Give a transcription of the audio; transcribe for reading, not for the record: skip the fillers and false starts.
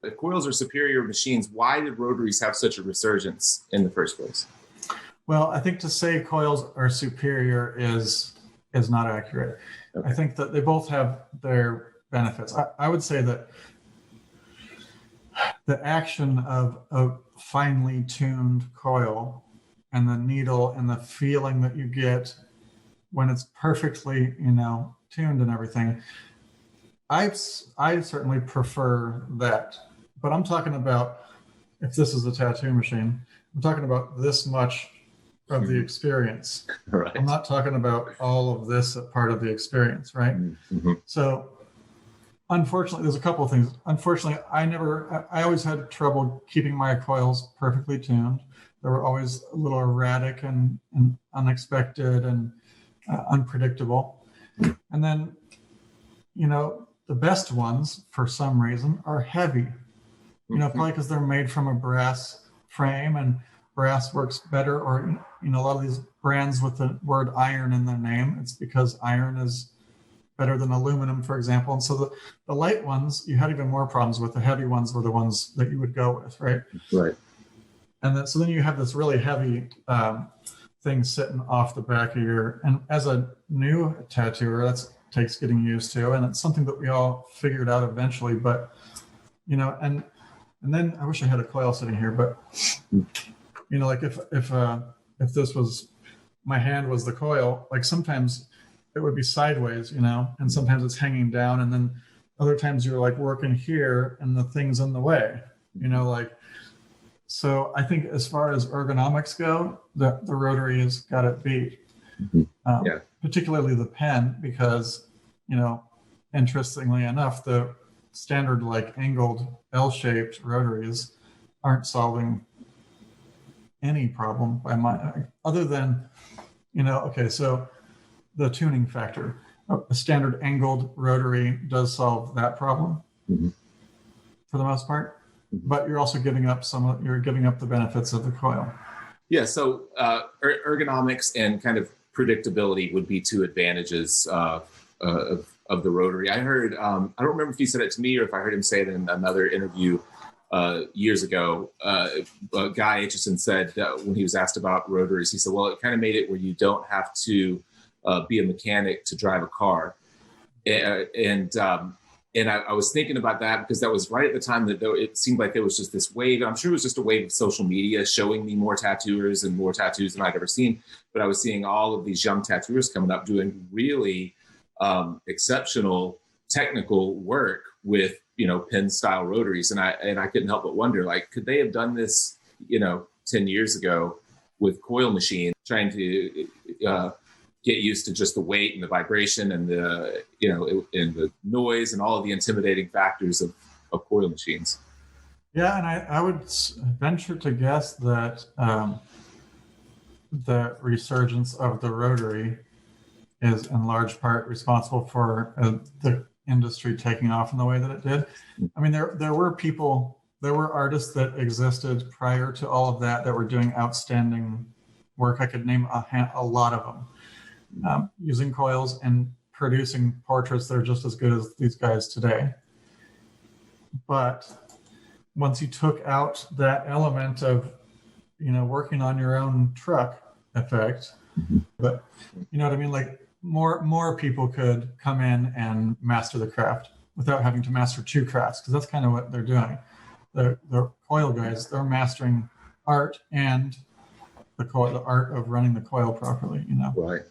If coils are superior machines, why did rotaries have such a resurgence in the first place? Well, I think to say coils are superior is not accurate. Okay. I think that they both have their benefits. I would say that the action of a finely tuned coil and the needle and the feeling that you get when it's perfectly, tuned and everything, I certainly prefer that. But I'm talking about, if this is a tattoo machine, I'm talking about this much of the experience. Right. I'm not talking about all of this part of the experience, right? Mm-hmm. So unfortunately, there's a couple of things. Unfortunately, I always had trouble keeping my coils perfectly tuned. They were always a little erratic and unexpected and unpredictable. And then, the best ones, for some reason, are heavy. Probably because they're made from a brass frame and brass works better, or, a lot of these brands with the word iron in their name, it's because iron is better than aluminum, for example. And so the light ones, you had even more problems with. The heavy ones were the ones that you would go with, right? Right. And so then you have this really heavy thing sitting off the back of and as a new tattooer, that takes getting used to, and it's something that we all figured out eventually. But, and then I wish I had a coil sitting here, but, like if this was, my hand was the coil, like sometimes it would be sideways, and sometimes it's hanging down. And then other times you're like working here and the thing's in the way, so I think as far as ergonomics go, the Rotary has got it beat. Yeah. Particularly the pen, because, interestingly enough, the standard angled L-shaped rotaries aren't solving any problem other than, okay, so the tuning factor. A standard angled rotary does solve that problem for the most part, but you're also giving up the benefits of the coil. Yeah, so ergonomics and kind of predictability would be two advantages of the rotary. I heard, I don't remember if he said it to me or if I heard him say it in another interview years ago. Guy Aitchison said when he was asked about rotaries, he said, well, it kind of made it where you don't have to be a mechanic to drive a car. And I was thinking about that because that was right at the time that it seemed like there was just this wave. I'm sure it was just a wave of social media showing me more tattooers and more tattoos than I'd ever seen. But I was seeing all of these young tattooers coming up doing really exceptional technical work with, pen style rotaries. And I couldn't help but wonder, could they have done this, 10 years ago with coil machines, trying to get used to just the weight and the vibration and the, and the noise and all of the intimidating factors of coil machines. Yeah, and I would venture to guess that the resurgence of the rotary is in large part responsible for the industry taking off in the way that it did. I mean, there were artists that existed prior to all of that were doing outstanding work. I could name a lot of them. Using coils and producing portraits that are just as good as these guys today. But once you took out that element of, working on your own truck effect, but you know what I mean? More people could come in and master the craft without having to master two crafts, because that's kind of what they're doing. The coil guys, they're mastering art and the art of running the coil properly, Right.